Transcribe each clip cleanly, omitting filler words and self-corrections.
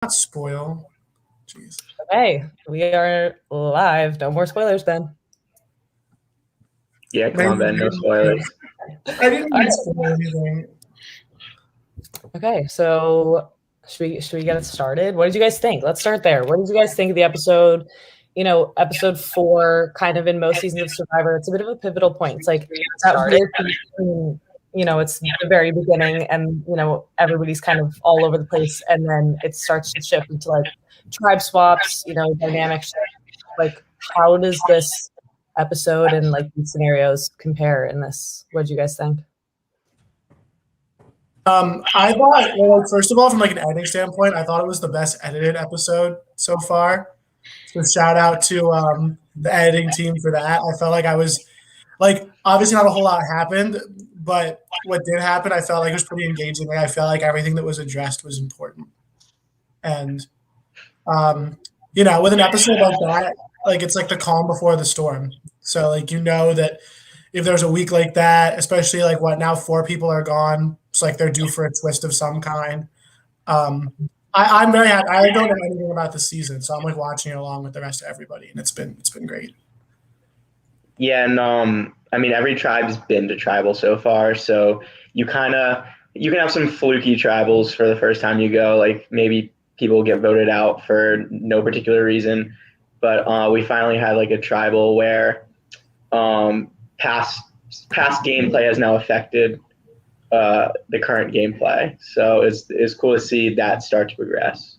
Not spoil. Jeez. Okay, we are live. No more spoilers, Ben. Yeah, come on, Ben. No spoilers. I didn't even spoil anything. Okay, so should we get it started? What did you guys think? Let's start there. What did you guys think of the episode? Episode 4, kind of in most seasons of Survivor, it's a bit of a pivotal point. It's like that weird thing, it's the very beginning, and everybody's kind of all over the place, and then it starts to shift into like tribe swaps, dynamic shift. Like, how does this episode and like these scenarios compare in this? What do you guys think? I thought, well, first of all, from like an editing standpoint, I thought it was the best edited episode so far. So shout out to the editing team for that. I felt like I was like, obviously not a whole lot happened, but what did happen, I felt like it was pretty engaging. Like I felt like everything that was addressed was important. And with an episode like that, like it's like the calm before the storm. So like that if there's a week like that, especially like now 4 people are gone, it's like they're due for a twist of some kind. I'm very happy. I don't know anything about the season, so I'm like watching it along with the rest of everybody, and it's been great. Yeah, and every tribe's been to tribal so far, so you can have some fluky tribals for the first time you go, like maybe people get voted out for no particular reason, but we finally had like a tribal where past gameplay has now affected the current gameplay. So it's cool to see that start to progress.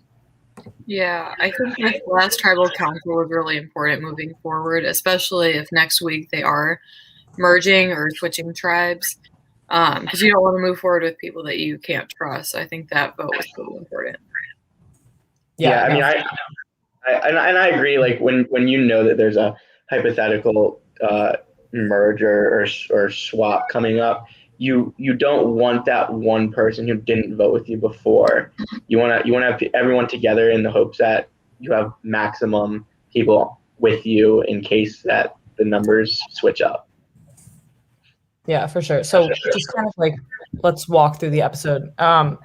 Yeah, I think this last tribal council was really important moving forward, especially if next week they are merging or switching tribes, because you don't want to move forward with people that you can't trust. I think that vote was really important. Yeah, I agree. Like when that there's a hypothetical merge or swap coming up, you don't want that one person who didn't vote with you before. You want to have everyone together in the hopes that you have maximum people with you in case that the numbers switch up. Yeah, for sure. So just kind of like, let's walk through the episode. The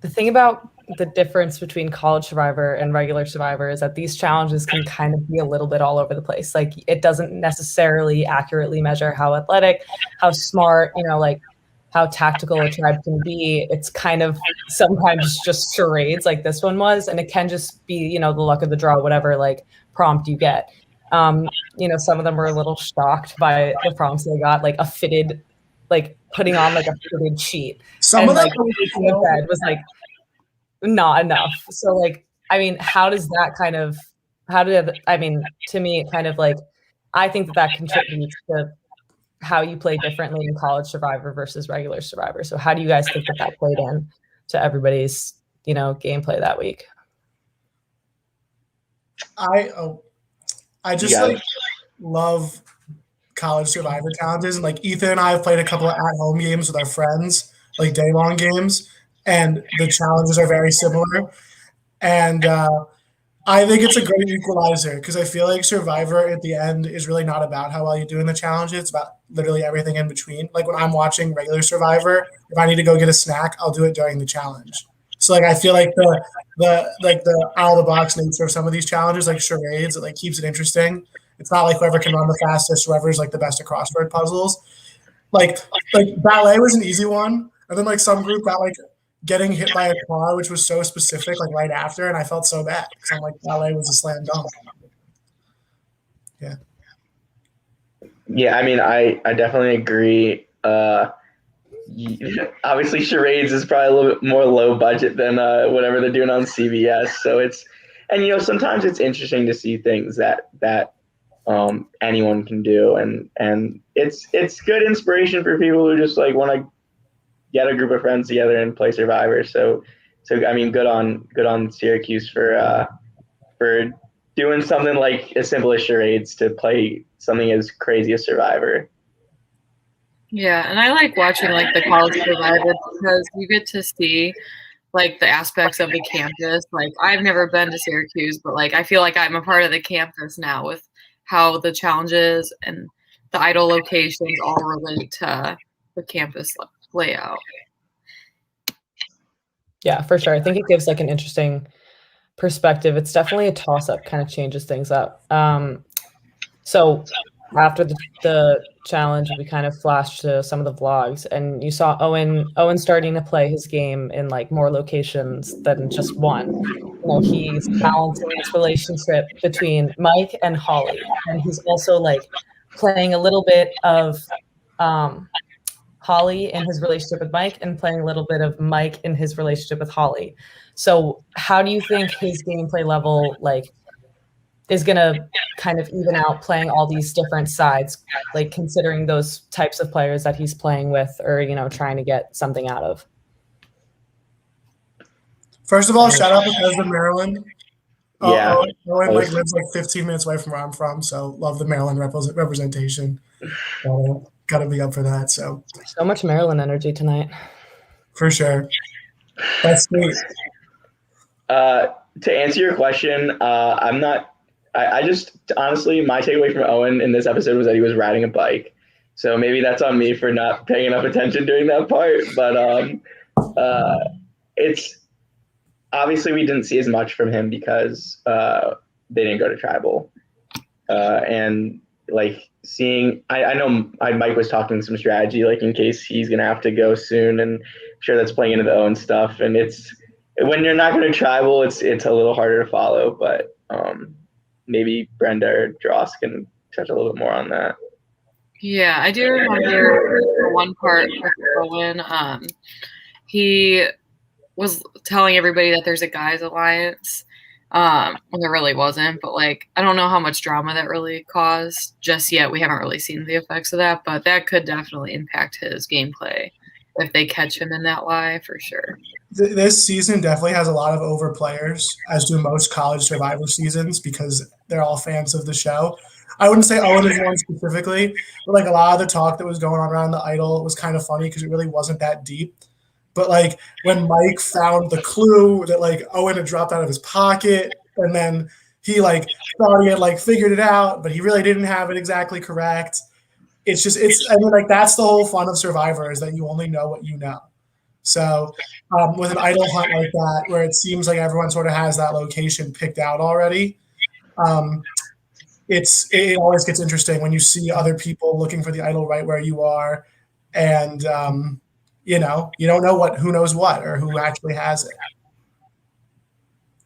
thing about the difference between College Survivor and regular Survivor is that these challenges can kind of be a little bit all over the place. Like it doesn't necessarily accurately measure how athletic, how smart, like how tactical a tribe can be. It's kind of sometimes just charades like this one was, and it can just be, the luck of the draw, whatever like prompt you get. Some of them were a little shocked by the prompts they got, like a fitted, like putting on like a fitted sheet. Some of like was like not enough. So like, how does that kind of, to me, it kind of like, I think that contributes to how you play differently in College Survivor versus regular Survivor. So how do you guys think that played in to everybody's, gameplay that week? I just love College Survivor challenges, and like Ethan and I have played a couple of at-home games with our friends, like day-long games, and the challenges are very similar. And I think it's a great equalizer because I feel like Survivor at the end is really not about how well you do in the challenges. It's about literally everything in between. Like when I'm watching regular Survivor, if I need to go get a snack, I'll do it during the challenge. So like I feel like the out of the box nature of some of these challenges, like charades, it like keeps it interesting. It's not like whoever can run the fastest, whoever's like the best at crossword puzzles. Like ballet was an easy one, and then like some group got like getting hit by a car, which was so specific, like right after, and I felt so bad because I'm like ballet was a slam dunk. Yeah. Yeah, I definitely agree. Obviously charades is probably a little bit more low budget than whatever they're doing on CBS. So sometimes it's interesting to see things that anyone can do, and it's good inspiration for people who just like want to get a group of friends together and play Survivor. So good on Syracuse for doing something like as simple as charades to play something as crazy as Survivor. Yeah, and I like watching like the College Survivor because you get to see like the aspects of the campus. Like I've never been to Syracuse, but like I feel like I'm a part of the campus now with how the challenges and the idol locations all relate to the campus layout. Yeah, for sure. I think it gives like an interesting perspective, it's definitely a toss-up, kind of changes things up. So after the challenge, we kind of flashed to some of the vlogs, and you saw Owen starting to play his game in like more locations than just one. You know, he's balancing this relationship between Mike and Holly, and he's also like playing a little bit of Holly in his relationship with Mike and playing a little bit of Mike in his relationship with Holly. So how do you think his gameplay level like is going to kind of even out playing all these different sides, like considering those types of players that he's playing with or, you know, trying to get something out of? First of all, shout out to Bethesda, Maryland. Yeah. Owen like lives like 15 minutes away from where I'm from, so love the Maryland representation. Gotta be up for that. So much Maryland energy tonight. For sure. That's sweet. To answer your question, I just honestly, my takeaway from Owen in this episode was that he was riding a bike. So maybe that's on me for not paying enough attention during that part. But it's obviously we didn't see as much from him because they didn't go to tribal. And like seeing, I know Mike was talking some strategy, like in case he's gonna have to go soon, and I'm sure that's playing into the own stuff. And it's when you're not going to tribal, it's a little harder to follow. But maybe Brenda or Dross can touch a little bit more on that. Yeah, I do remember one part with Owen. He was telling everybody that there's a guys alliance when there really wasn't. But like, I don't know how much drama that really caused just yet. We haven't really seen the effects of that, but that could definitely impact his gameplay if they catch him in that lie, for sure. This season definitely has a lot of over players, as do most college Survivor seasons, because they're all fans of the show. I wouldn't say Owen is one specifically, but like a lot of the talk that was going on around the idol was kind of funny because it really wasn't that deep. But like when Mike found the clue that like Owen had dropped out of his pocket, and then he like thought he had like figured it out, but he really didn't have it exactly correct. I mean, like that's the whole fun of Survivor, is that you only know what you know. So with an idol hunt like that, where it seems like everyone sort of has that location picked out already, it always gets interesting when you see other people looking for the idol right where you are, and you know, you don't know who knows what or who actually has it.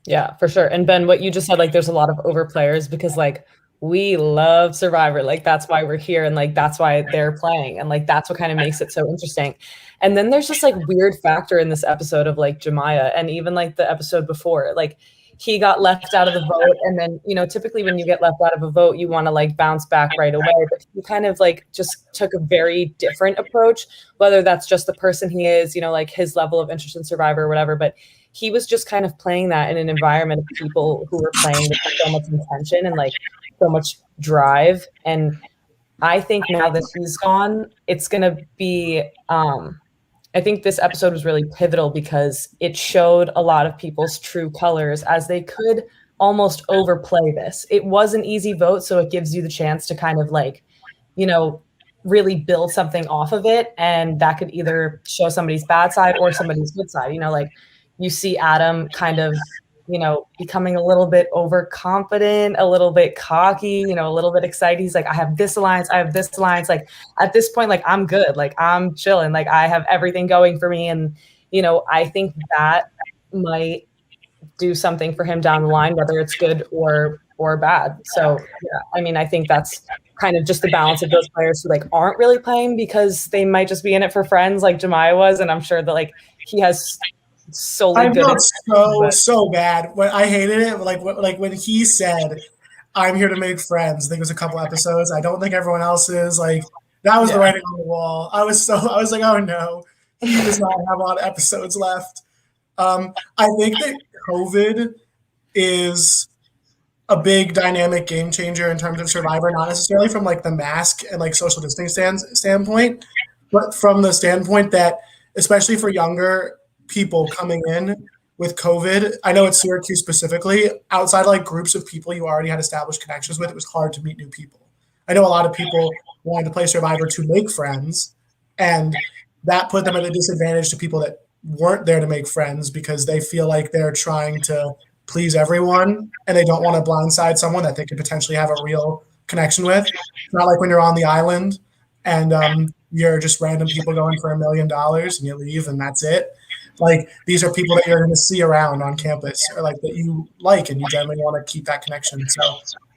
Yeah, for sure. And Ben, what you just said, like there's a lot of over players because like we love Survivor. Like that's why we're here, and like that's why they're playing, and like that's what kind of makes it so interesting. And then there's just like weird factor in this episode of like Jemiah, and even like the episode before, like he got left out of the vote, and then you know typically when you get left out of a vote, you want to like bounce back right away. But he kind of like just took a very different approach, whether that's just the person he is, you know, like his level of interest in Survivor or whatever. But he was just kind of playing that in an environment of people who were playing with so much intention and like so much drive. And I think now that he's gone, it's going to be, I think this episode was really pivotal because it showed a lot of people's true colors, as they could almost overplay this. It was an easy vote, so it gives you the chance to kind of like, you know, really build something off of it. And that could either show somebody's bad side or somebody's good side. You know, like you see Adam kind of, you know, becoming a little bit overconfident, a little bit cocky, you know, a little bit excited. He's like, I have this alliance. Like at this point, like I'm good. Like I'm chilling. Like I have everything going for me. And, you know, I think that might do something for him down the line, whether it's good or bad. So, yeah, I mean, I think that's kind of just the balance of those players who like aren't really playing because they might just be in it for friends like Jemiah was. And I'm sure that like he has solely I felt so bad when I hated it. Like when he said, "I'm here to make friends." I think it was a couple episodes. I don't think everyone else is. Like that was the writing on the wall. I was like, oh no, he does not have a lot of episodes left. I think that COVID is a big dynamic game changer in terms of Survivor, not necessarily from like the mask and like social distancing standpoint, but from the standpoint that, especially for younger people coming in with COVID, I know at Syracuse specifically, outside like groups of people you already had established connections with, it was hard to meet new people. I know a lot of people wanted to play Survivor to make friends, and that put them at a disadvantage to people that weren't there to make friends because they feel like they're trying to please everyone, and they don't want to blindside someone that they could potentially have a real connection with. It's not like when you're on the island and you're just random people going for $1 million and you leave and that's it. Like these are people that you're going to see around on campus or like that you like and you generally want to keep that connection. So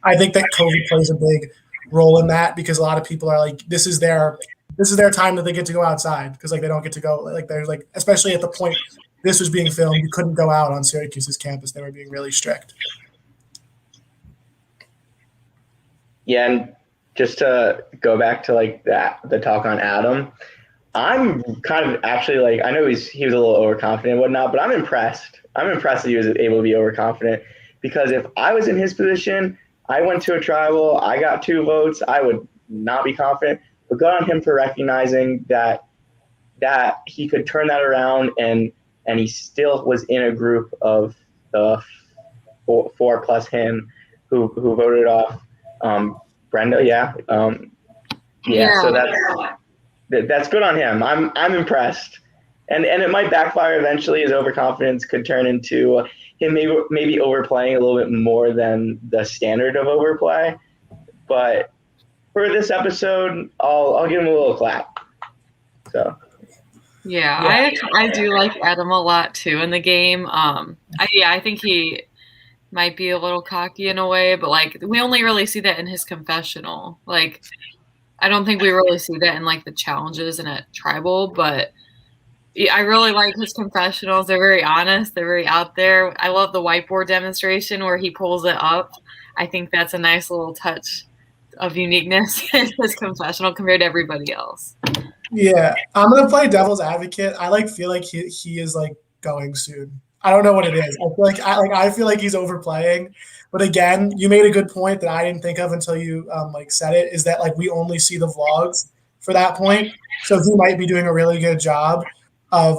I think that COVID plays a big role in that because a lot of people are like, this is their time that they get to go outside because like they don't get to go like there's like especially at the point this was being filmed, you couldn't go out on Syracuse's campus. They were being really strict. Yeah, and just to go back to like the talk on Adam, I'm kind of actually like I know he was a little overconfident and whatnot, but I'm impressed. I'm impressed that he was able to be overconfident because if I was in his position, I went to a tribal, I got 2 votes, I would not be confident. But good on him for recognizing that he could turn that around and he still was in a group of the 4 plus him who voted off Brenda. Yeah. So that's good on him. I'm impressed. And it might backfire eventually. His overconfidence could turn into him maybe overplaying a little bit more than the standard of overplay. But for this episode, I'll give him a little clap. So. Yeah, I do like Adam a lot too in the game. I think he might be a little cocky in a way, but like we only really see that in his confessional. Like I don't think we really see that in like the challenges and at tribal, but I really like his confessionals. They're very honest. They're very out there. I love the whiteboard demonstration where he pulls it up. I think that's a nice little touch of uniqueness in his confessional compared to everybody else. Yeah, I'm gonna play devil's advocate. I feel like he is like going soon. I don't know what it is. I feel like he's overplaying. But again, you made a good point that I didn't think of until you like said it. Is that like we only see the vlogs for that point, so he might be doing a really good job of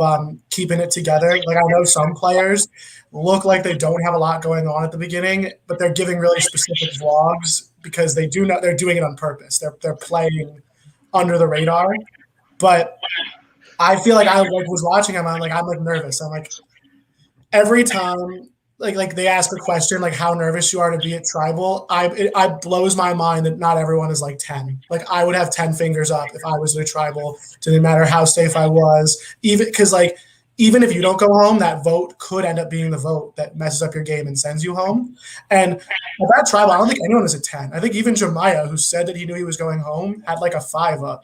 keeping it together. Like I know some players look like they don't have a lot going on at the beginning, but they're giving really specific vlogs because they do know they're doing it on purpose. They're playing under the radar. But I feel like I was watching him. I'm nervous. I'm like every time like they ask a question like how nervous you are to be at tribal. It blows my mind that not everyone is like 10. Like I would have 10 fingers up if I was at a tribal. Didn't matter how safe I was. Even because like even if you don't go home, that vote could end up being the vote that messes up your game and sends you home. And at that tribal, I don't think anyone is a 10. I think even Jemiah, who said that he knew he was going home, had like a 5 up.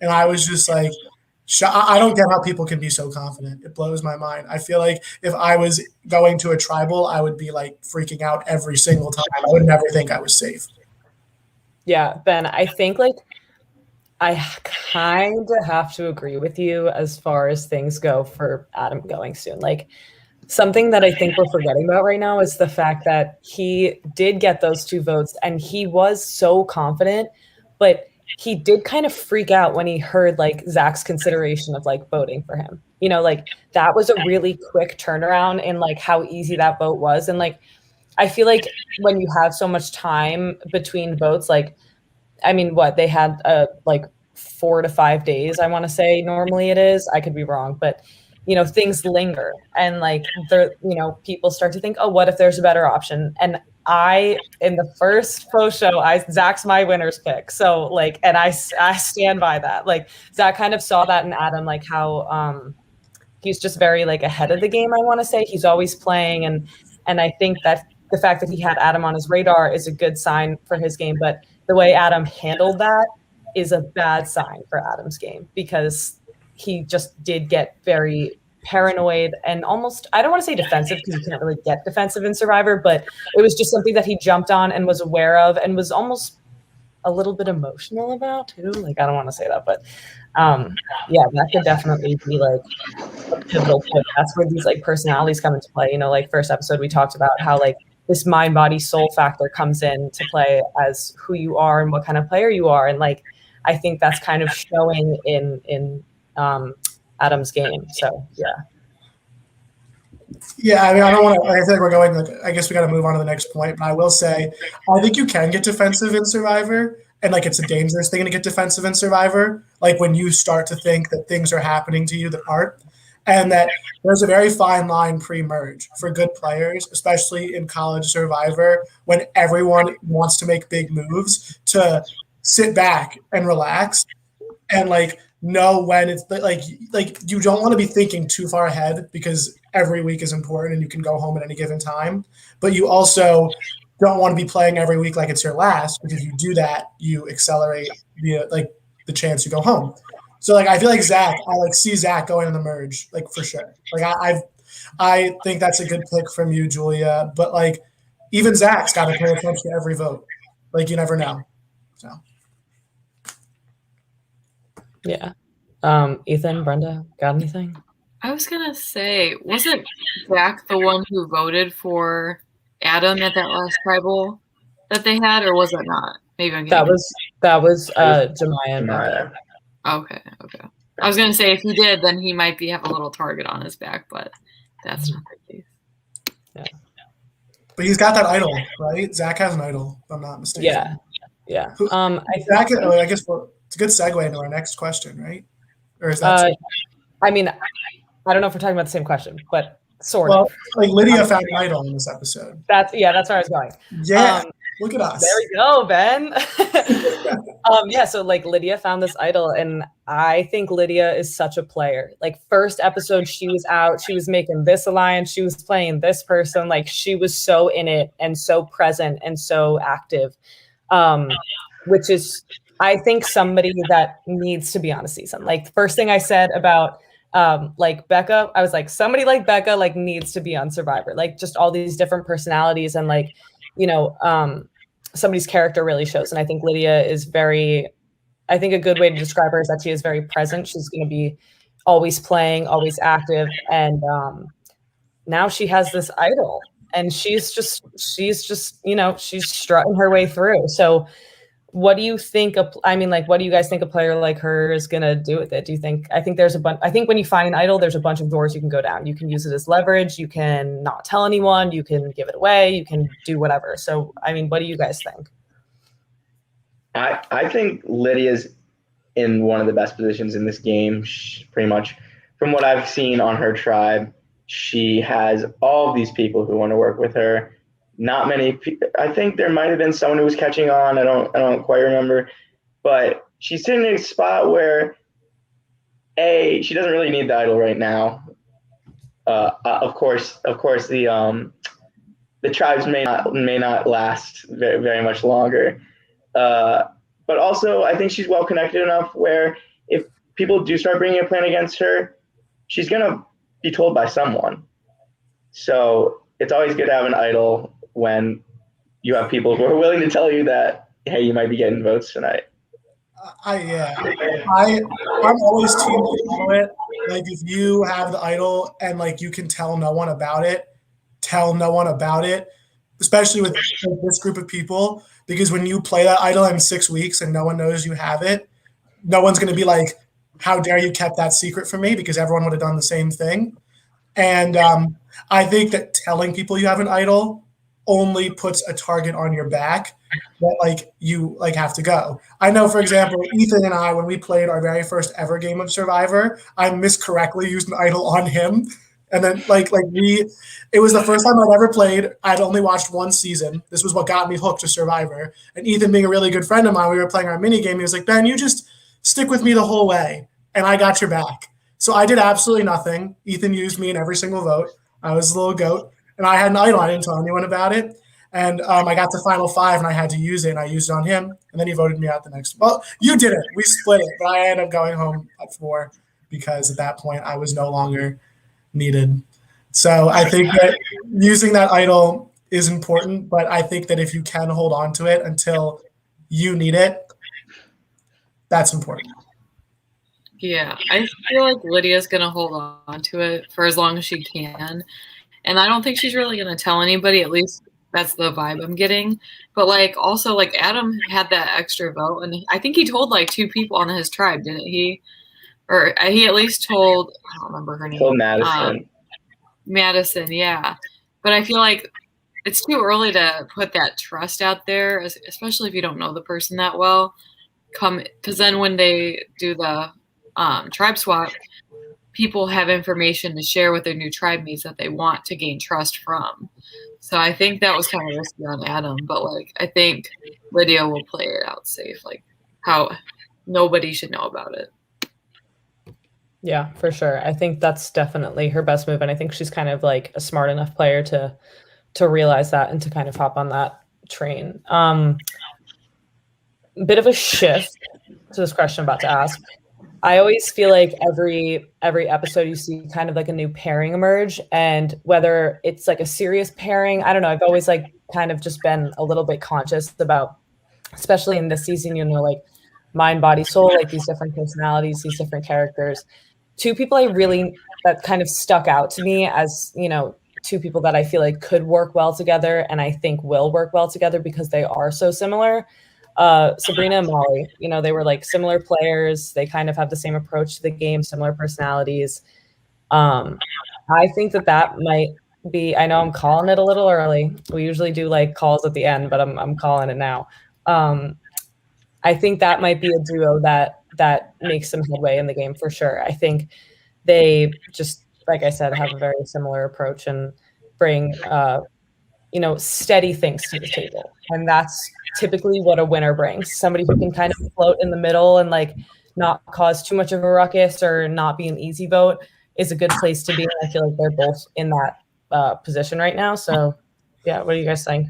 And I was just like, I don't get how people can be so confident. It blows my mind. I feel like if I was going to a tribal, I would be like freaking out every single time. I would never think I was safe. Yeah, Ben, I think like I kind of have to agree with you as far as things go for Adam going soon. Like something that I think we're forgetting about right now is the fact that he did get those 2 votes and he was so confident, but he did kind of freak out when he heard like Zach's consideration of like voting for him. You know, like that was a really quick turnaround in like how easy that vote was. And like, I feel like when you have so much time between votes, like, I mean, what they had like 4 to 5 days, I want to say normally it is, I could be wrong, but you know, things linger and like people start to think, oh, what if there's a better option? And in the first post show, Zach's my winner's pick. So like, and I stand by that. Like Zach kind of saw that in Adam, like how he's just very like ahead of the game. I want to say he's always playing. And I think that the fact that he had Adam on his radar is a good sign for his game. But the way Adam handled that is a bad sign for Adam's game because he just did get very paranoid and almost, I don't want to say defensive because you can't really get defensive in Survivor, but it was just something that he jumped on and was aware of and was almost a little bit emotional about too. Like, I don't want to say that, but yeah, that could definitely be like a pivotal point. That's where these like personalities come into play. You know, like first episode, we talked about how like this mind, body, soul factor comes in to play as who you are and what kind of player you are. And like, I think that's kind of showing in Adam's game. So yeah. Yeah, I mean, I don't want to. I feel like we're going. Like, I guess we got to move on to the next point. But I will say, I think you can get defensive in Survivor, and like it's a dangerous thing to get defensive in Survivor. Like when you start to think that things are happening to you that aren't. and that there's a very fine line pre-merge for good players, especially in college Survivor, when everyone wants to make big moves, to sit back and relax and like know when it's like you don't want to be thinking too far ahead because every week is important and you can go home at any given time, but you also don't want to be playing every week like it's your last, because if you do that, you accelerate the chance you go home. So like I feel like Zach, I like see Zach going in the merge like for sure. Like I think that's a good pick from you, Julia. But like even Zach's got to pay attention to every vote. Like you never know. So Yeah. Ethan, Brenda, got anything? I was gonna say, wasn't Zach the one who voted for Adam at that last tribal that they had, or was it not? Maybe I'm That getting was Jemiah and Maya. Becca. Okay. I was gonna say if he did, then he might have a little target on his back, but that's not the case. Yeah. but he's got that idol, right? Zach has an idol, if I'm not mistaken. Yeah. Zach, I guess it's a good segue into our next question, right? Or is that I mean, I don't know if we're talking about the same question, but sort well, of. like Lydia found an idol in this episode. That's where I was going. Yeah. Look at us. There we go, Ben. Yeah, so like Lydia found this idol, and I think Lydia is such a player. Like first episode, she was out, she was making this alliance, she was playing this person, like she was so in it and so present and so active, which is, I think, somebody that needs to be on a season. Like first thing I said about like Becca, I was like, somebody like Becca like needs to be on Survivor. Like just all these different personalities and like, you know, somebody's character really shows. And I think Lydia is I think a good way to describe her is that she is very present. She's going to be always playing, always active. And now she has this idol and she's just, you know, she's strutting her way through. So what do you think what do you guys think a player like her is going to do with it? I think there's I think when you find an idol, there's a bunch of doors you can go down. You can use it as leverage. You can not tell anyone, you can give it away, you can do whatever. So, I mean, what do you guys think? I think Lydia's in one of the best positions in this game. Pretty much from what I've seen on her tribe, she has all of these people who want to work with her. Not many people. I think there might have been someone who was catching on. I don't quite remember, but she's sitting in a spot where she doesn't really need the idol right now. Of course, the tribes may not last very, very much longer. But also, I think she's well connected enough where if people do start bringing a plan against her, she's gonna be told by someone. So it's always good to have an idol when you have people who are willing to tell you that, hey, you might be getting votes tonight. I'm always team to follow it. Like if you have the idol and like you can tell no one about it, especially with like, this group of people, because when you play that idol in 6 weeks and no one knows you have it, no one's going to be like, how dare you kept that secret from me, because everyone would have done the same thing. And I think that telling people you have an idol only puts a target on your back that like you like have to go. I know, for example, Ethan and I, when we played our very first ever game of Survivor, I miscorrectly used an idol on him. And then it was the first time I'd ever played. I'd only watched one season. This was what got me hooked to Survivor. And Ethan, being a really good friend of mine, we were playing our mini game. He was like, Ben, you just stick with me the whole way and I got your back. So I did absolutely nothing. Ethan used me in every single vote. I was a little goat. And I had an idol. I didn't tell anyone about it. And I got to final 5 and I had to use it. And I used it on him. And then he voted me out the next. Well, you did it. We split it. But I ended up going home at 4 because at that point I was no longer needed. So I think that using that idol is important. But I think that if you can hold on to it until you need it, that's important. Yeah, I feel like Lydia's going to hold on to it for as long as she can. And I don't think she's really going to tell anybody, at least that's the vibe I'm getting. But like also like Adam had that extra vote and I think he told like 2 people on his tribe, didn't he? Or he at least told, I don't remember her name. Told Madison. Madison, yeah. But I feel like it's too early to put that trust out there, especially if you don't know the person that well. Because then when they do the tribe swap, people have information to share with their new tribe mates that they want to gain trust from. So I think that was kind of risky on Adam, but like I think Lydia will play it out safe, like how nobody should know about it. Yeah, for sure. I think that's definitely her best move, and I think she's kind of like a smart enough player to realize that and to kind of hop on that train. Bit of a shift to this question I'm about to ask. I always feel like every episode you see kind of like a new pairing emerge, and whether it's like a serious pairing, I don't know. I've always like kind of just been a little bit conscious about, especially in this season, you know, like mind, body, soul, like these different personalities, these different characters. Two people that kind of stuck out to me as, you know, two people that I feel like could work well together and I think will work well together because they are so similar. Sabrina and Molly, you know, they were like similar players. They kind of have the same approach to the game, similar personalities. I think that might be, I know I'm calling it a little early. We usually do like calls at the end, but I'm calling it now. I think that might be a duo that makes some headway in the game for sure. I think they just, like I said, have a very similar approach and bring, you know, steady things to the table. And that's typically what a winner brings. Somebody who can kind of float in the middle and like not cause too much of a ruckus or not be an easy vote is a good place to be. I feel like they're both in that position right now. So yeah, what do you guys think?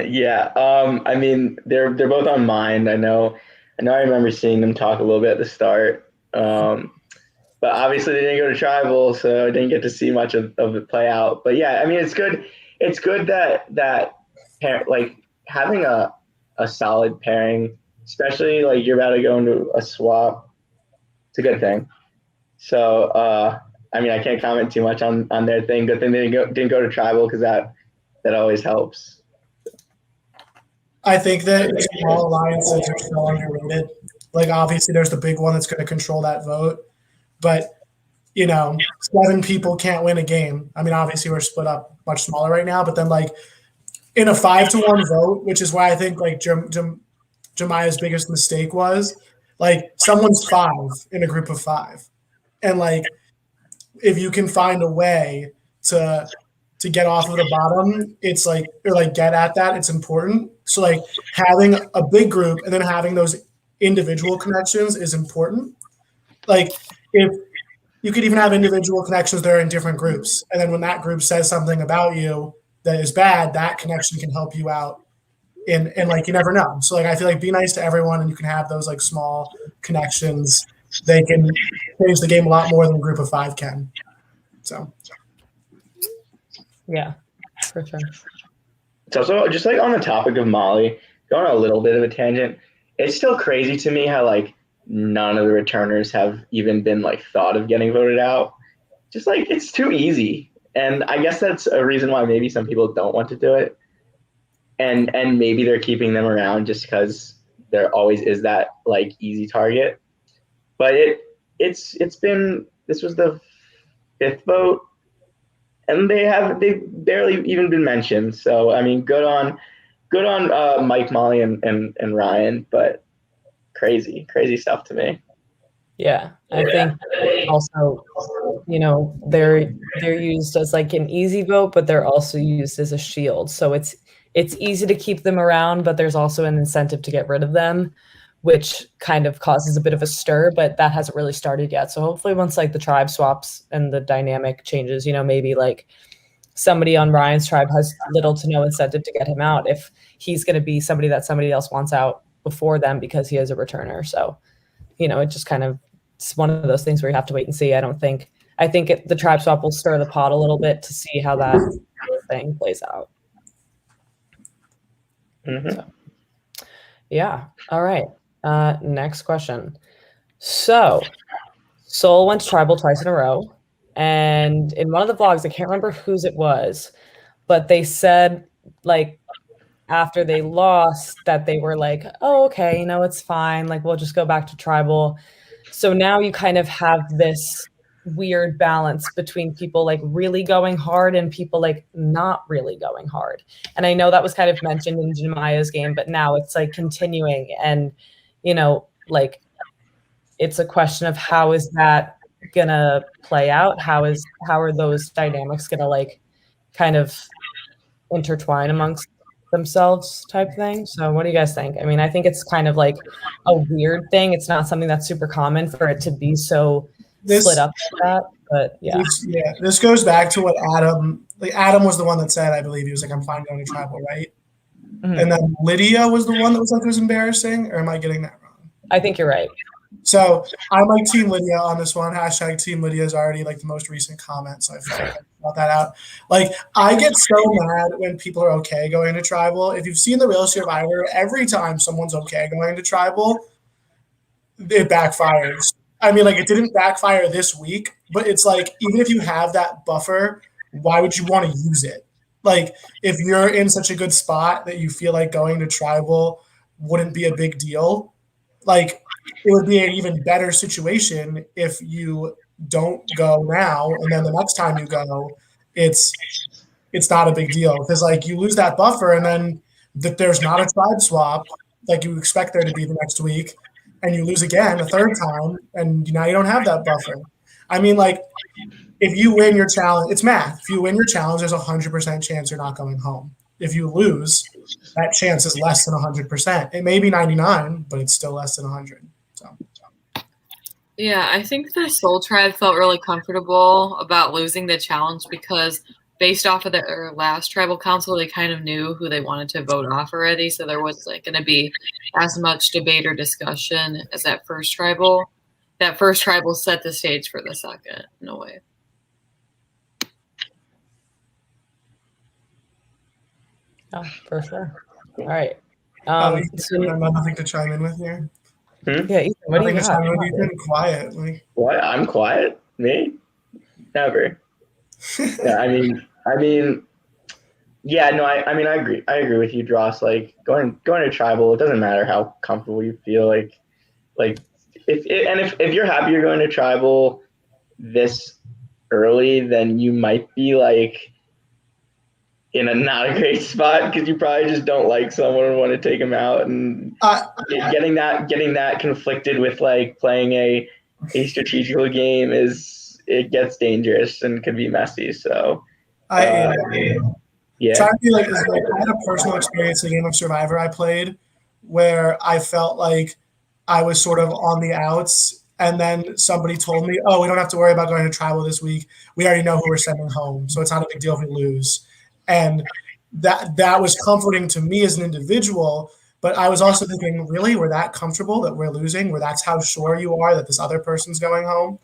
Yeah, I mean, they're both on mine. I know. I remember seeing them talk a little bit at the start, but obviously they didn't go to tribal, so I didn't get to see much of it play out. But yeah, I mean, it's good. It's good that like having a solid pairing, especially like you're about to go into a swap. It's a good thing. So I mean, I can't comment too much on their thing. Good thing they didn't go to tribal because that always helps. I think that small alliances are so underrated. Like, obviously, there's the big one that's going to control that vote, but you know, 7 people can't win a game. I mean, obviously, we're split up much smaller right now, but then like in a 5-1 vote, which is why I think like Jemiah's biggest mistake was like someone's 5 in a group of 5, and like if you can find a way to get off of the bottom, it's like, or like get at that, it's important. So like having a big group and then having those individual connections is important. Like if you could even have individual connections that are in different groups, and then when that group says something about you that is bad, that connection can help you out. And like you never know. So like I feel like be nice to everyone, and you can have those like small connections. They can change the game a lot more than a group of 5 can. So Yeah, for sure. It's also just like on the topic of Molly, going on a little bit of a tangent. It's still crazy to me how like none of the returners have even been like thought of getting voted out. Just like it's too easy, and I guess that's a reason why maybe some people don't want to do it, and maybe they're keeping them around just because there always is that like easy target. But it's been, this was the 5th vote, and they've barely even been mentioned. So I mean, good on Mike, Molly, and Ryan, but crazy stuff to me. Yeah, I think also, you know, they're used as like an easy vote, but they're also used as a shield. So it's easy to keep them around, but there's also an incentive to get rid of them, which kind of causes a bit of a stir, but that hasn't really started yet. So hopefully once like the tribe swaps and the dynamic changes, you know, maybe like somebody on Ryan's tribe has little to no incentive to get him out if he's going to be somebody that somebody else wants out before them because he is a returner. So, you know, it just kind of, it's one of those things where you have to wait and see. I think the tribe swap will stir the pot a little bit to see how that thing plays out. Mm-hmm. So, yeah. All right. Next question. So Soul went to tribal twice in a row. And in one of the vlogs, I can't remember whose it was, but they said like after they lost that they were like, oh, okay, you know, it's fine. Like, we'll just go back to tribal. So now you kind of have this weird balance between people like really going hard and people like not really going hard. And I know that was kind of mentioned in Jemiah's game, but now it's like continuing, and like it's a question of how is that gonna play out? How are those dynamics gonna like kind of intertwine amongst themselves type thing? So what do you guys think? I mean, I think it's kind of like a weird thing. It's not something that's super common for it to be so split up like that, but yeah. This goes back to what Adam was the one that said, I believe he was like, I'm fine going to tribal, right? Mm-hmm. And then Lydia was the one that was like, it was embarrassing, or am I getting that wrong? I think you're right. So I'm like Team Lydia on this one. Hashtag Team Lydia is already like the most recent comment, so I feel like I brought that out. Like, I get so mad when people are okay going to tribal. If you've seen The Real Survivor, every time someone's okay going to tribal, it backfires. I mean, like, it didn't backfire this week, but it's like, even if you have that buffer, why would you want to use it? Like, if you're in such a good spot that you feel like going to tribal wouldn't be a big deal, like, it would be an even better situation if you don't go now, and then the next time you go, it's not a big deal, because like you lose that buffer, and then there's not a tribe swap like you expect there to be the next week, and you lose again a third time, and now you don't have that buffer. I mean, like, if you win your challenge, it's math. If you win your challenge, there's 100% chance you're not going home. If you lose, that chance is less than 100%. It may be 99, but it's still less than 100. Yeah, I think the Soul Tribe felt really comfortable about losing the challenge because based off of their last tribal council, they kind of knew who they wanted to vote off already. So there was like going to be as much debate or discussion as that first tribal. That first tribal set the stage for the second, in a way. Oh, for sure. All right. So I have nothing to chime in with here. Yeah, Ethan, what do you got? Ethan, quiet. Like, what? I'm quiet? Me? Never. Yeah, I mean, yeah, no, I mean, I agree. I agree with you, Dross. Like, going to tribal, it doesn't matter how comfortable you feel. Like, if you're happy you're going to tribal this early, then you might be like in a not a great spot because you probably just don't like someone and want to take them out, and getting that conflicted with like playing a strategical game it gets dangerous and could be messy. So yeah. Trying to be like, I had a personal experience in a game of Survivor I played where I felt like I was sort of on the outs, and then somebody told me, "Oh, we don't have to worry about going to tribal this week. We already know who we're sending home, so it's not a big deal if we lose." And that was comforting to me as an individual, but I was also thinking, really, we're that comfortable that we're losing, where that's how sure you are that this other person's going home?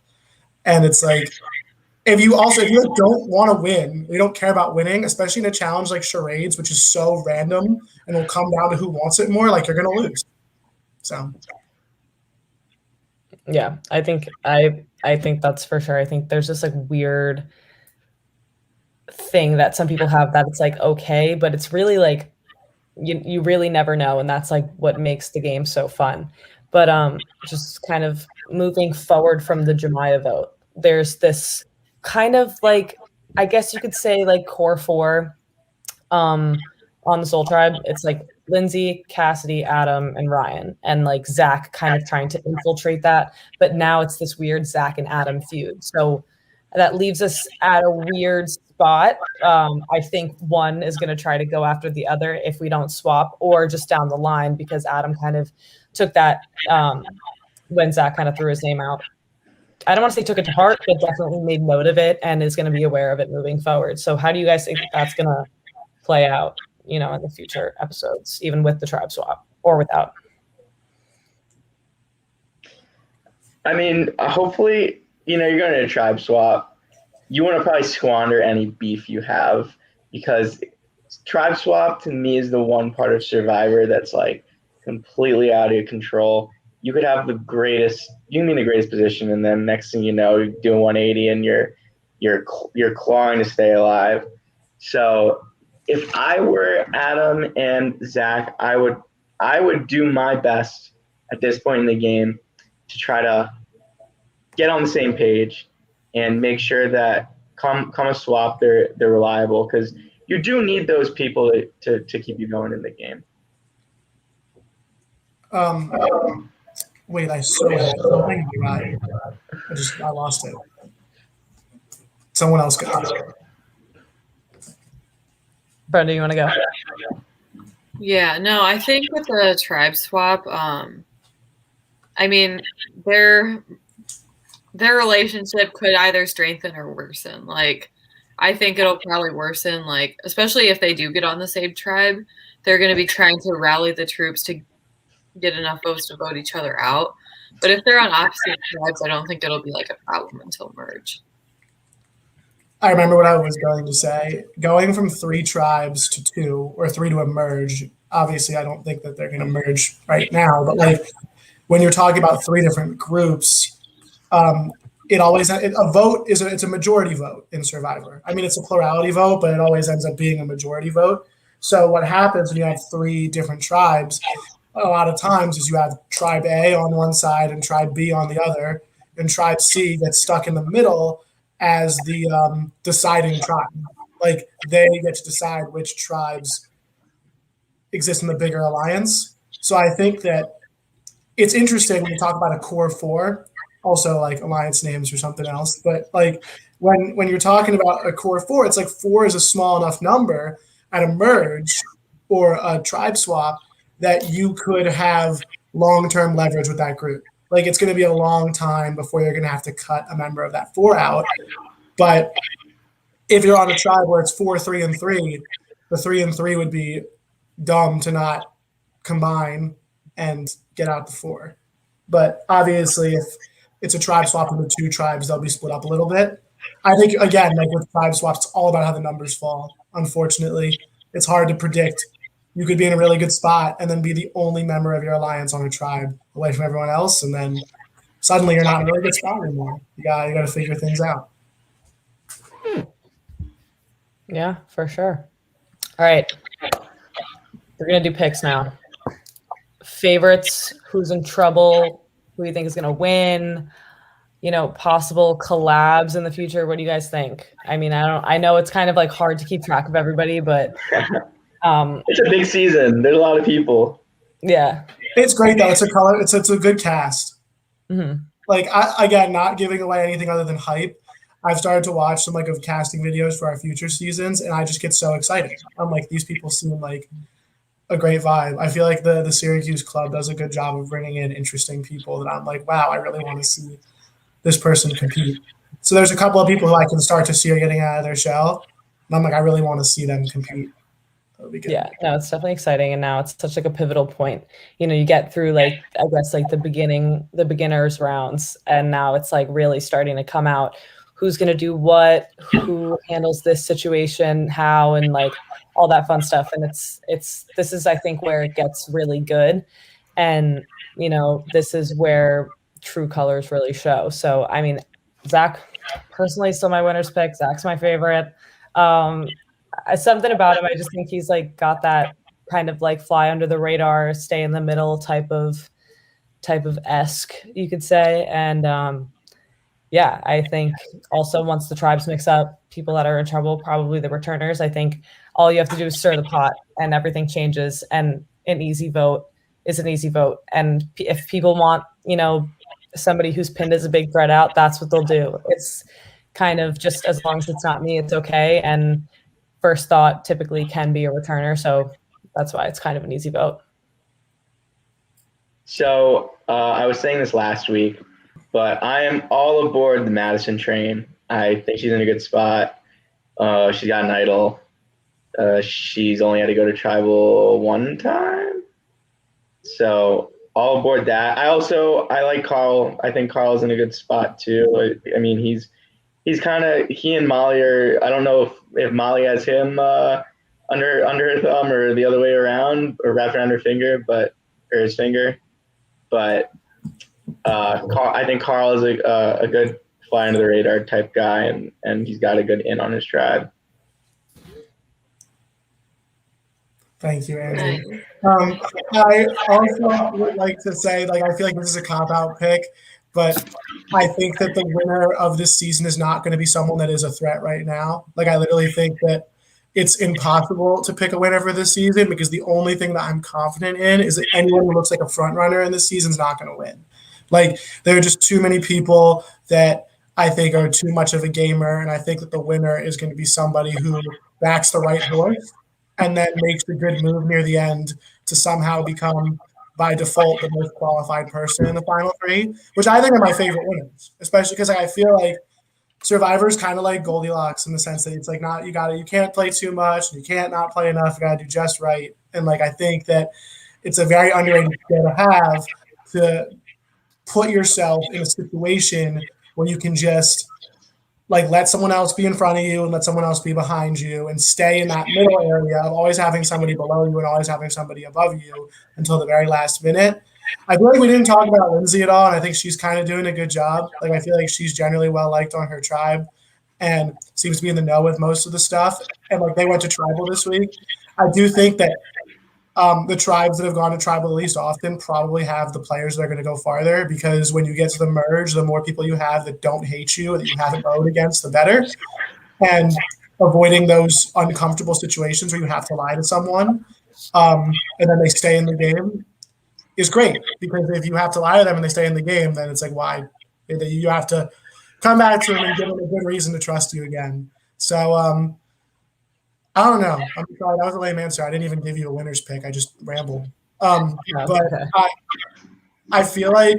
And it's like, if you don't want to win, you don't care about winning, especially in a challenge like charades, which is so random and will come down to who wants it more, like, you're going to lose. So yeah, I think that's for sure. I think there's this like weird thing that some people have that it's like okay, but it's really like you really never know, and that's like what makes the game so fun. But just kind of moving forward from the Jemiah vote, there's this kind of like, I guess you could say, like core four on the Soul Tribe. It's like Lindsay, Cassidy, Adam, and Ryan, and like Zach kind of trying to infiltrate that, but now it's this weird Zach and Adam feud. So that leaves us at a weird spot. I think one is going to try to go after the other if we don't swap, or just down the line, because Adam kind of took that when Zach kind of threw his name out. I don't want to say took it to heart, but definitely made note of it and is going to be aware of it moving forward. So how do you guys think that's going to play out, in the future episodes, even with the tribe swap or without? I mean, hopefully, you're going to a tribe swap. You want to probably squander any beef you have, because tribe swap to me is the one part of Survivor that's like completely out of control. You could have the greatest position, and then next thing you know, you're doing 180 and you're clawing to stay alive. So if I were Adam and Zach, I would do my best at this point in the game to try to get on the same page, and make sure that come a swap, they're reliable, because you do need those people to keep you going in the game. Wait, I swear something right. I lost it. Someone else got it. Brenda, you want to go? Yeah, no, I think with the tribe swap, I mean, their relationship could either strengthen or worsen. Like, I think it'll probably worsen, like, especially if they do get on the same tribe, they're going to be trying to rally the troops to get enough votes to vote each other out. But if they're on opposite tribes, I don't think it'll be like a problem until merge. I remember what I was going to say. Going from 3 tribes to 2, or 3 to a merge. Obviously, I don't think that they're going to merge right now. But like when you're talking about 3 different groups, it always a vote it's a majority vote in Survivor. I mean, it's a plurality vote, but it always ends up being a majority vote. So what happens when you have 3 different tribes? A lot of times is you have tribe A on one side and tribe B on the other, and tribe C gets stuck in the middle as the deciding tribe. Like they get to decide which tribes exist in the bigger alliance. So I think that it's interesting when you talk about a core 4, also like alliance names or something else. But like when you're talking about a core 4, it's like 4 is a small enough number at a merge or a tribe swap that you could have long-term leverage with that group. Like it's going to be a long time before you're going to have to cut a member of that 4 out. But if you're on a tribe where it's 4, 3, and 3, the 3 and 3 would be dumb to not combine and get out the 4. But obviously, if it's a tribe swap into 2 tribes, they'll be split up a little bit. I think, again, like with tribe swaps, it's all about how the numbers fall. Unfortunately, it's hard to predict. You could be in a really good spot and then be the only member of your alliance on a tribe away from everyone else, and then suddenly you're not in a really good spot anymore. You got to figure things out. Yeah, for sure. All right. We're going to do picks now. Favorites, who's in trouble, who you think is going to win, possible collabs in the future. What do you guys think? I mean, I know it's kind of like hard to keep track of everybody, but it's a big season. There's a lot of people. Yeah. It's great though. It's a good cast. Mm-hmm. Like again, not giving away anything other than hype. I've started to watch some of casting videos for our future seasons, and I just get so excited. I'm like, these people seem like a great vibe. I feel like the Syracuse club does a good job of bringing in interesting people that I'm like, wow, I really want to see this person compete. So there's a couple of people who I can start to see are getting out of their shell, and I'm like, I really want to see them compete. That'll be good. Yeah, no, it's definitely exciting, and now it's such a pivotal point. You get through the beginners rounds, and now it's really starting to come out who's going to do what, who handles this situation, how, and all that fun stuff. And this is, I think, where it gets really good. And, this is where true colors really show. So, I mean, Zach personally still my winner's pick. Zach's my favorite. Something about him, I just think he's got that kind of fly under the radar, stay in the middle type of esque, you could say. And, yeah, I think also once the tribes mix up, people that are in trouble, probably the returners, I think all you have to do is stir the pot and everything changes, and an easy vote is an easy vote. And if people want, somebody who's pinned as a big threat out, that's what they'll do. It's kind of just, as long as it's not me, it's okay. And first thought typically can be a returner. So that's why it's kind of an easy vote. So I was saying this last week, but I am all aboard the Madison train. I think she's in a good spot. She's got an idol. She's only had to go to tribal 1 time. So all aboard that. I like Carl. I think Carl's in a good spot too. I mean, he and Molly are, I don't know if Molly has him under her thumb or the other way around, or wrapped around her finger, or his finger. But I think Carl is a good fly under the radar type guy, and he's got a good in on his tribe. Thank you, Andrew. I also would like to say, I feel like this is a cop-out pick, but I think that the winner of this season is not going to be someone that is a threat right now. Like, I literally think that it's impossible to pick a winner for this season because the only thing that I'm confident in is that anyone who looks like a front runner in this season is not going to win. Like, there are just too many people that I think are too much of a gamer, and I think that the winner is going to be somebody who backs the right horse and then makes a good move near the end to somehow become, by default, the most qualified person in the final three, which I think are my favorite winners, especially because I feel like Survivor's kind of like Goldilocks in the sense that it's like not you can't play too much, and you can't not play enough. You got to do just right, and like I think that it's a very underrated skill to have to put yourself in a situation where you can just like let someone else be in front of you and let someone else be behind you and stay in that middle area of always having somebody below you and always having somebody above you until the very last minute. I feel like we didn't talk about Lindsay at all, and I think she's kind of doing a good job. Like, I feel like she's generally well liked on her tribe and seems to be in the know with most of the stuff. And like, they went to tribal this week. I do think that the tribes that have gone to tribal the least often probably have the players that are going to go farther, because when you get to the merge, the more people you have that don't hate you and that you haven't voted against, the better. And avoiding those uncomfortable situations where you have to lie to someone and then they stay in the game is great, because if you have to lie to them and they stay in the game, then it's like, why? You have to come back to them and give them a good reason to trust you again. So I don't know. I'm sorry, that was a lame answer. I didn't even give you a winner's pick. I just rambled. But okay. I feel like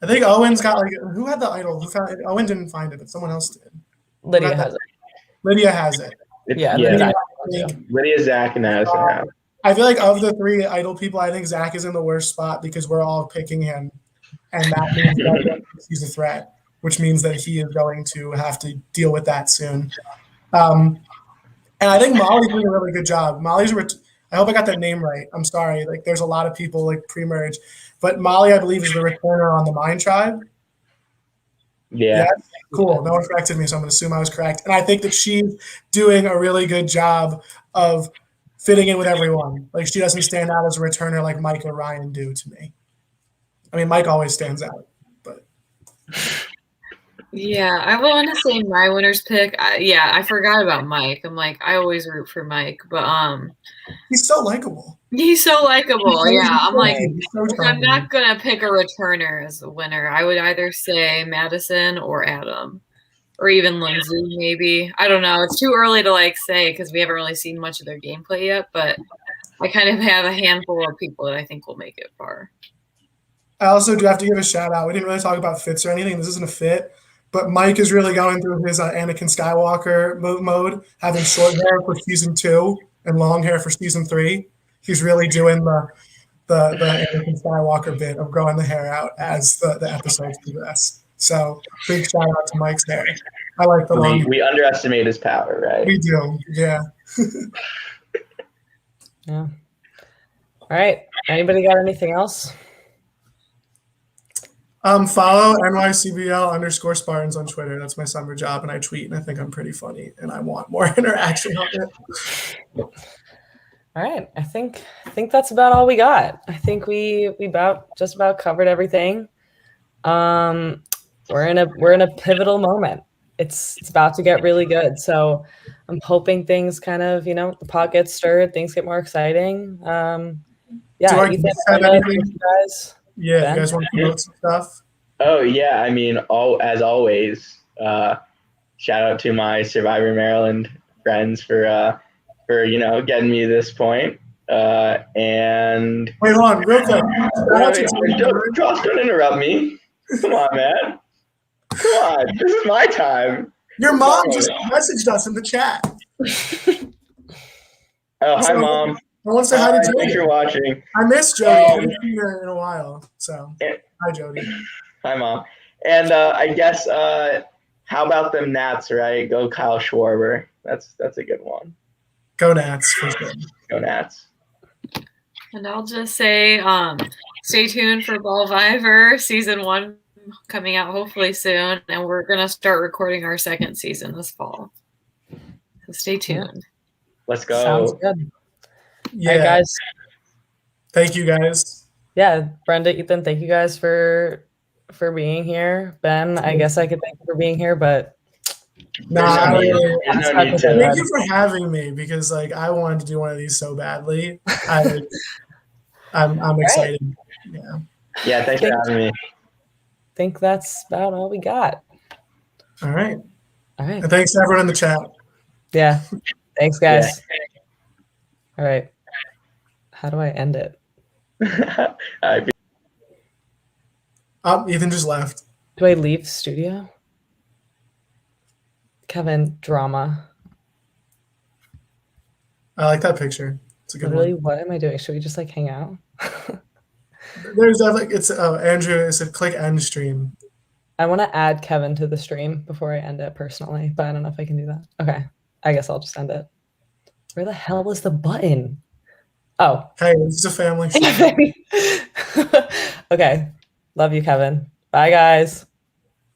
I think Owen's got like, who had the idol? Who found it? Owen didn't find it, but someone else did. Lydia has it. Lydia has it. Yeah, Lydia, Zach, and Addison have. I feel like of the three idol people, I think Zach is in the worst spot because we're all picking him, and that means that he's a threat, which means that he is going to have to deal with that soon. And I think Molly's doing a really good job. I hope I got that name right. I'm sorry. Like, there's a lot of people like pre-merge, but Molly, I believe, is the returner on the Mine Tribe. Yeah. Yes? Cool. No one corrected me, so I'm going to assume I was correct. And I think that she's doing a really good job of fitting in with everyone. Like, she doesn't stand out as a returner like Mike or Ryan do to me. I mean, Mike always stands out, but. Yeah, I want to say my winner's pick. I forgot about Mike. I'm like, I always root for Mike, but he's so likable. He's so likable. Yeah, I'm like, so I'm not gonna pick a returner as a winner. I would either say Madison or Adam, or even Lindsay, maybe. I don't know. It's too early to like say because we haven't really seen much of their gameplay yet. But I kind of have a handful of people that I think will make it far. I also do have to give a shout out. We didn't really talk about fits or anything. This isn't a fit. But Mike is really going through his Anakin Skywalker mode, having short hair for season 2 and long hair for season 3. He's really doing the Anakin Skywalker bit of growing the hair out as the episodes progress. So big shout out to Mike's hair. I like the long hair. We underestimate his power, right? We do, yeah. Yeah. All right. Anybody got anything else? Follow NYCBL_Spartans on Twitter. That's my summer job, and I tweet, and I think I'm pretty funny, and I want more interaction on it. All right, I think that's about all we got. I think we just about covered everything. We're in a pivotal moment. It's about to get really good. So I'm hoping things kind of, the pot gets stirred, things get more exciting. Yeah, you guys. Yeah, Ben? You guys want to promote some stuff? Oh yeah, I mean, as always, shout out to my Survivor Maryland friends for getting me to this point. And wait, hold on, real quick. Josh, don't interrupt me. Come on, man. Come on, this is my time. Your mom just messaged us in the chat. Oh, hi, Mom. I want to say hi to Jody. Thanks for watching. I miss Jody. I haven't seen her in a while. So, hi, Jody. Hi, Mom. And I guess, how about them Nats, right? Go Kyle Schwarber. That's a good one. Go Nats, for sure. Go Nats. And I'll just say, stay tuned for Ballvivor season 1 coming out hopefully soon, and we're gonna start recording our second season this fall. So stay tuned. Let's go. Sounds good. Yeah, all right, guys. Thank you, guys. Yeah, Brenda, Ethan, thank you guys for for being here. Ben, I guess I could thank you for being here, but No, There's no need. really, There's no Stuck need with to. it. thank you for having me because like I wanted to do one of these so badly. I'm excited. Yeah. Yeah, thanks for having me. I think that's about all we got. All right. All right. And thanks to everyone in the chat. Yeah. Thanks, guys. All right. How do I end it? All right. Ethan just left. Do I leave studio? Kevin, drama. I like that picture. It's a good Literally, one. what am I doing? Should we just like hang out? There's that like it's Andrew. It said click end stream. I want to add Kevin to the stream before I end it personally, but I don't know if I can do that. Okay. I guess I'll just end it. Where the hell is the button? Oh. Hey, this is a family show. Okay. Love you, Kevin. Bye, guys.